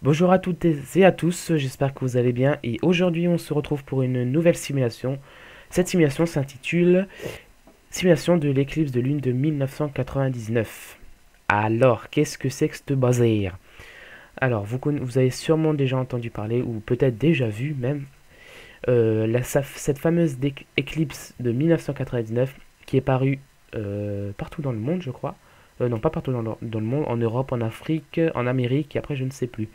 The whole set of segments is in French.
Bonjour à toutes et à tous, j'espère que vous allez bien et aujourd'hui on se retrouve pour une nouvelle simulation. Cette simulation s'intitule Simulation de l'éclipse de lune de 1999. Alors, qu'est-ce que c'est que ce bazar? Alors, vous avez sûrement déjà entendu parler ou peut-être déjà vu même cette fameuse éclipse de 1999 qui est parue partout dans le monde, je crois. Non, pas partout dans le monde, en Europe, en Afrique, en Amérique et après je ne sais plus.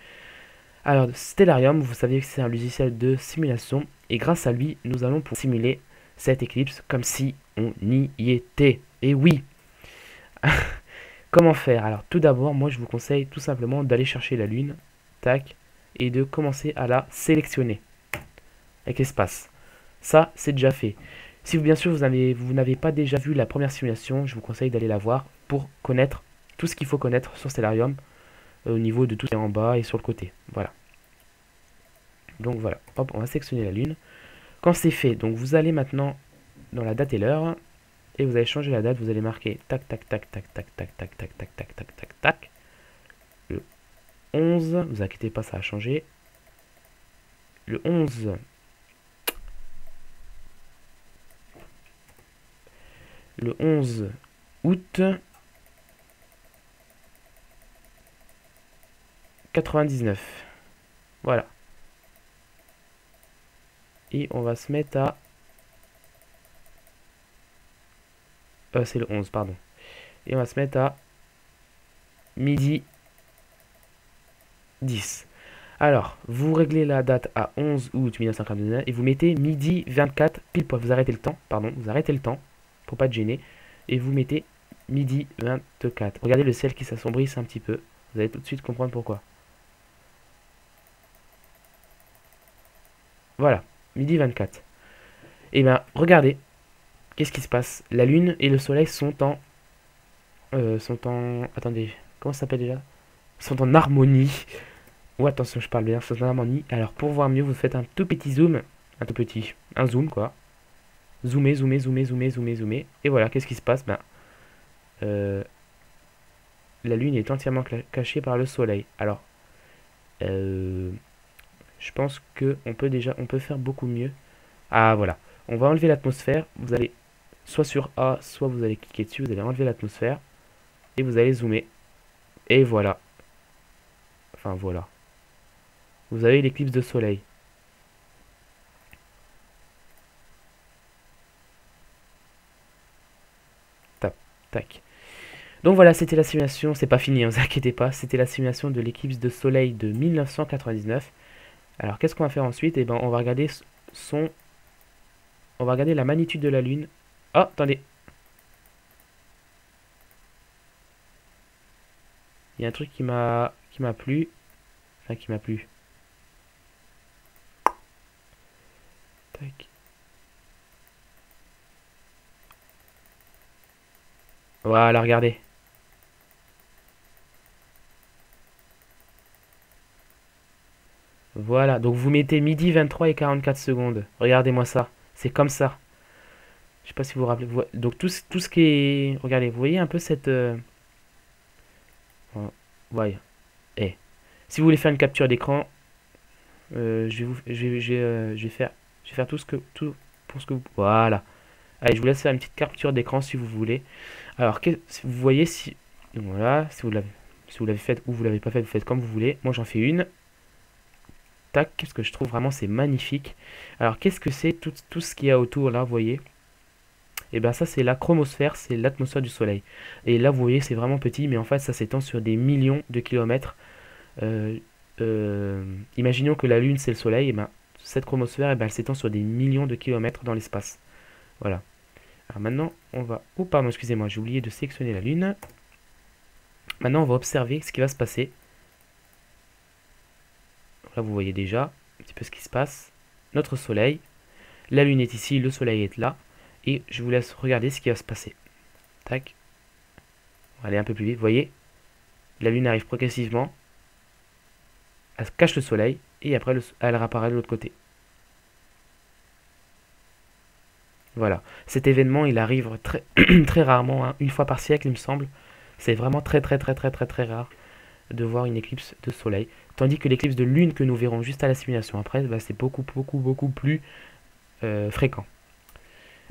Alors, Stellarium, vous savez que c'est un logiciel de simulation et grâce à lui, nous allons pouvoir simuler cette éclipse comme si on y était. Et oui, comment faire? Alors, tout d'abord, moi je vous conseille tout simplement d'aller chercher la Lune, tac, et de commencer à la sélectionner avec l'espace. Ça, c'est déjà fait. Si bien sûr vous n'avez pas déjà vu la première simulation, je vous conseille d'aller la voir pour connaître tout ce qu'il faut connaître sur Stellarium au niveau de tout ce qui est en bas et sur le côté. Voilà. Donc voilà, hop, on va sélectionner la Lune. Quand c'est fait, donc vous allez maintenant dans la date et l'heure et vous allez changer la date, vous allez marquer tac tac tac tac tac tac tac tac tac tac tac tac tac le 11, vous inquiétez pas, ça a changé. Le 11 le 11 août 99. Voilà. Et on va se mettre à c'est le 11, pardon. Et on va se mettre à midi 10. Alors, vous réglez la date à 11 août 1999 et vous mettez midi 24 pile poil. Vous arrêtez le temps, pardon, vous arrêtez le temps pour pas te gêner et vous mettez midi 24. Regardez le ciel qui s'assombrisse un petit peu. Vous allez tout de suite comprendre pourquoi. Voilà, midi 24. Et bien, regardez, qu'est-ce qui se passe? La lune et le soleil attendez, comment ça s'appelle déjà? Sont en harmonie. Oh, attention, je parle bien, sont en harmonie. Alors, pour voir mieux, vous faites un tout petit zoom. Un tout petit. Un zoom, quoi. Zoomer, zoomer, zoomer, zoomer, zoomer, zoomer. Et voilà, qu'est-ce qui se passe? Ben, euh, la lune est entièrement cachée par le soleil. Alors, euh, je pense que on peut faire beaucoup mieux. Ah, voilà. On va enlever l'atmosphère. Vous allez soit sur A, soit vous allez cliquer dessus. Vous allez enlever l'atmosphère. Et vous allez zoomer. Et voilà. Enfin, voilà. Vous avez l'éclipse de soleil. Tac, tac. Donc voilà, c'était la simulation, c'est pas fini, ne vous inquiétez pas, c'était la simulation de l'éclipse de soleil de 1999. Alors qu'est-ce qu'on va faire ensuite? Eh ben on va regarder on va regarder la magnitude de la Lune. Oh, attendez, il y a un truc qui m'a plu, enfin qui m'a plu. Tac. Voilà, regardez. Voilà, donc vous mettez midi 23 et 44 secondes. Regardez-moi ça, c'est comme ça. Je sais pas si vous vous rappelez. Donc tout ce qui est... Regardez, vous voyez un peu cette... Ouais. Eh. Si vous voulez faire une capture d'écran, je vais faire tout pour ce que vous... Voilà. Allez, je vous laisse faire une petite capture d'écran si vous voulez. Alors, si vous voyez si... Voilà, si vous l'avez fait ou vous l'avez pas fait, vous faites comme vous voulez. Moi, j'en fais une. Tac, qu'est-ce que je trouve vraiment, c'est magnifique. Alors, qu'est-ce que c'est tout ce qu'il y a autour, là, vous voyez? Et bien ça, c'est la chromosphère, c'est l'atmosphère du Soleil. Et là, vous voyez, c'est vraiment petit, mais en fait, ça s'étend sur des millions de kilomètres. Euh, Imaginons que la Lune, c'est le Soleil, et ben, cette chromosphère, et ben, elle s'étend sur des millions de kilomètres dans l'espace. Voilà. Alors maintenant, on va... Oh, pardon, excusez-moi, j'ai oublié de sélectionner la Lune. Maintenant, on va observer ce qui va se passer. Là, vous voyez déjà un petit peu ce qui se passe. Notre Soleil. La Lune est ici, le Soleil est là. Et je vous laisse regarder ce qui va se passer. Tac. On va aller un peu plus vite. Vous voyez, la Lune arrive progressivement. Elle cache le Soleil. Et après, elle réapparaît de l'autre côté. Voilà. Cet événement, il arrive très, très rarement. Hein, une fois par siècle, il me semble. C'est vraiment très, très, très, très, très, très rare. de voir une éclipse de soleil. Tandis que l'éclipse de lune que nous verrons juste à la simulation après, bah, c'est beaucoup plus fréquent.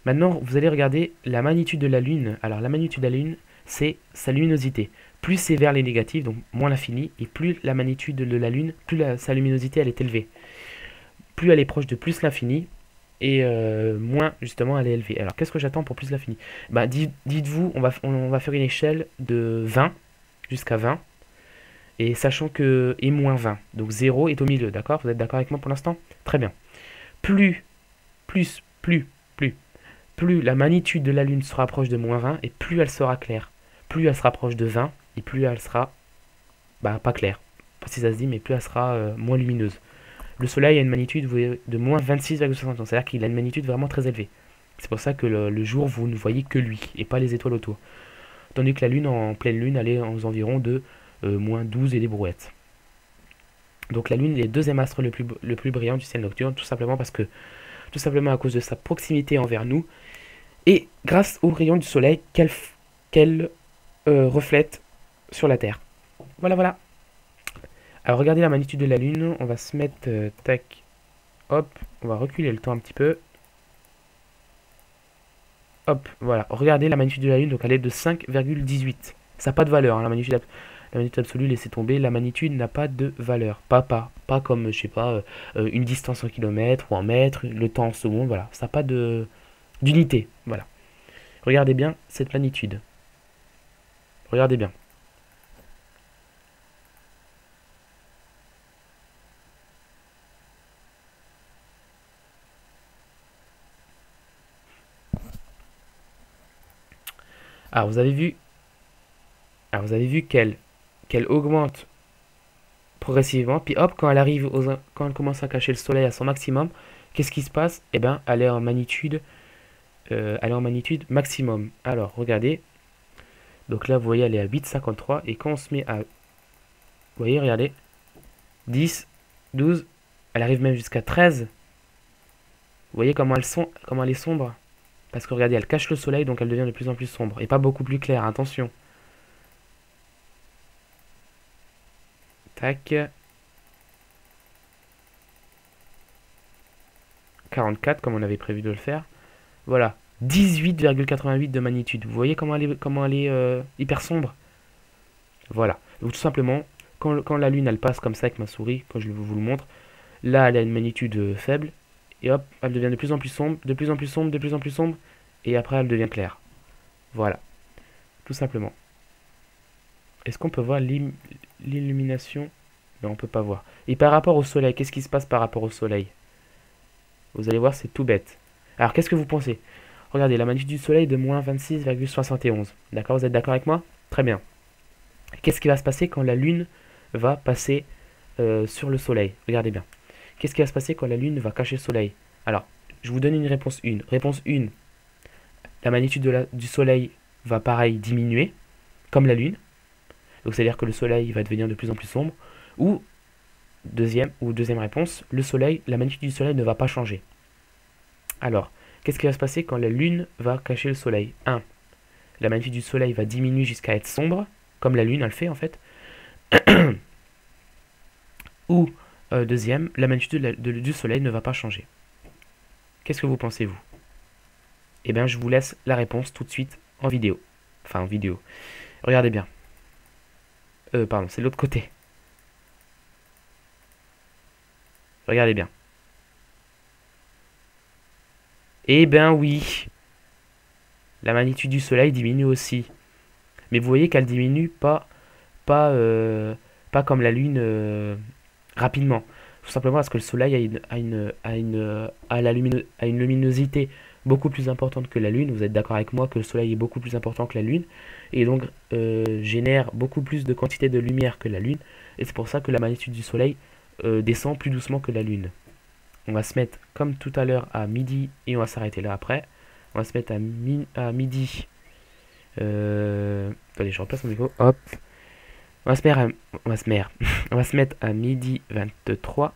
Maintenant, vous allez regarder la magnitude de la lune. Alors la magnitude de la lune, c'est sa luminosité. Plus c'est vers les négatifs, donc moins l'infini, et plus la magnitude de la lune, plus sa luminosité elle est élevée. Plus elle est proche de plus l'infini, et moins justement elle est élevée. Alors qu'est-ce que j'attends pour plus l'infini? Bah, dites-vous, on va faire une échelle de 20 jusqu'à 20, et sachant que et moins 20, donc 0 est au milieu, d'accord? Vous êtes d'accord avec moi pour l'instant? Très bien. Plus, plus la magnitude de la lune se rapproche de moins 20, et plus elle sera claire. Plus elle se rapproche de 20, et plus elle sera, bah, pas claire. Pas si ça se dit, mais plus elle sera moins lumineuse. Le soleil a une magnitude de moins 26,71, c'est-à-dire qu'il a une magnitude vraiment très élevée. C'est pour ça que le jour, vous ne voyez que lui, et pas les étoiles autour. Tandis que la lune, en pleine lune, elle est aux environs de moins 12 et des brouettes. Donc la lune est le deuxième astre le plus brillant du ciel nocturne, tout simplement à cause de sa proximité envers nous, et grâce aux rayons du soleil qu'elle reflète sur la Terre. Voilà. Alors regardez la magnitude de la lune, on va se mettre, tac, hop, on va reculer le temps un petit peu. Hop, voilà, regardez la magnitude de la lune, donc elle est de 5,18. Ça n'a pas de valeur, hein, la magnitude absolue, laissez tomber, la magnitude n'a pas de valeur. Pas comme, je sais pas, une distance en kilomètres ou en mètres, le temps en secondes, voilà. Ça n'a pas d'unité, voilà. Regardez bien cette magnitude. Regardez bien. Alors vous avez vu, qu'elle augmente progressivement, puis hop, quand elle commence à cacher le soleil à son maximum, qu'est-ce qui se passe? Eh bien, elle est en magnitude maximum. Alors, regardez. Donc là, vous voyez, elle est à 8,53. Et quand on se met à... Vous voyez, regardez. 10, 12. Elle arrive même jusqu'à 13. Vous voyez comment elle est sombre? Parce que regardez, elle cache le soleil, donc elle devient de plus en plus sombre. Et pas beaucoup plus claire, attention. Tac. 44, comme on avait prévu de le faire. Voilà. 18,88 de magnitude. Vous voyez comment elle est hyper sombre? Voilà. Donc tout simplement, quand la lune elle passe comme ça avec ma souris, quand je vous le montre, là elle a une magnitude faible, et hop, elle devient de plus en plus sombre, de plus en plus sombre, de plus en plus sombre, et après elle devient claire. Voilà. Tout simplement. Est-ce qu'on peut voir l'illumination? Non, on peut pas voir. Et par rapport au soleil, qu'est-ce qui se passe par rapport au soleil? Vous allez voir, c'est tout bête. Alors qu'est-ce que vous pensez? Regardez, la magnitude du soleil est de moins 26,71. D'accord, vous êtes d'accord avec moi? Très bien. Qu'est-ce qui va se passer quand la lune va passer sur le soleil? Regardez bien. Qu'est-ce qui va se passer quand la lune va cacher le soleil? Alors, je vous donne une réponse 1. Réponse 1, la magnitude du soleil va pareil diminuer, comme la lune. Donc c'est-à-dire que le soleil va devenir de plus en plus sombre. Ou deuxième réponse, la magnitude du soleil ne va pas changer. Alors, qu'est-ce qui va se passer quand la lune va cacher le soleil? 1. La magnitude du soleil va diminuer jusqu'à être sombre, comme la lune elle le fait en fait. Ou deuxième, la magnitude du soleil ne va pas changer. Qu'est-ce que vous pensez, vous? Eh bien, je vous laisse la réponse tout de suite en vidéo. Enfin, en vidéo. Regardez bien. Pardon, c'est de l'autre côté. Regardez bien. Eh ben oui. La magnitude du soleil diminue aussi. Mais vous voyez qu'elle diminue pas, pas comme la lune rapidement. Tout simplement parce que le soleil a une luminosité beaucoup plus importante que la lune. Vous êtes d'accord avec moi que le soleil est beaucoup plus important que la lune. Et donc génère beaucoup plus de quantité de lumière que la lune. Et c'est pour ça que la magnitude du soleil descend plus doucement que la lune. On va se mettre comme tout à l'heure à midi et on va s'arrêter là après. On va se mettre à midi. Attendez, je replace mon micro. Hop. On va se mettre à midi 23.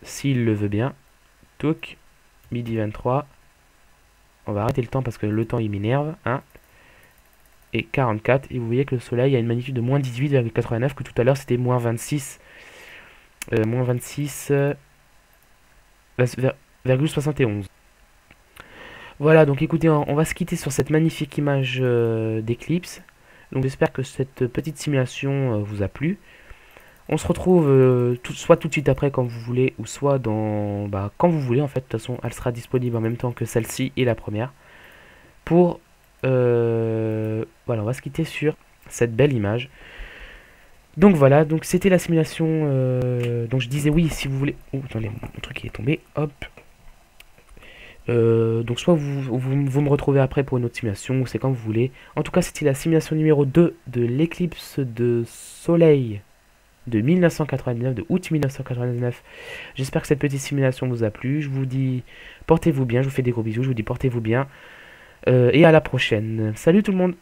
S'il le veut bien. Touk. Midi 23. On va arrêter le temps parce que le temps il m'énerve. Hein. et 44. Et vous voyez que le soleil a une magnitude de moins 18,89, que tout à l'heure c'était moins 26, moins 26, 71. Voilà, donc écoutez, on va se quitter sur cette magnifique image d'éclipse. Donc j'espère que cette petite simulation vous a plu. On se retrouve soit tout de suite après quand vous voulez, ou soit quand vous voulez en fait. De toute façon, elle sera disponible en même temps que celle-ci et la première. Voilà, on va se quitter sur cette belle image. Donc voilà, donc c'était la simulation. Donc je disais oui, si vous voulez. Oh, attendez, mon truc est tombé. Hop. Donc soit vous me retrouvez après pour une autre simulation, ou c'est quand vous voulez. En tout cas, c'était la simulation numéro 2 de l'éclipse de soleil de 1999, de août 1999. J'espère que cette petite simulation vous a plu. Je vous dis portez-vous bien, je vous fais des gros bisous, je vous dis portez-vous bien. Et à la prochaine. Salut tout le monde!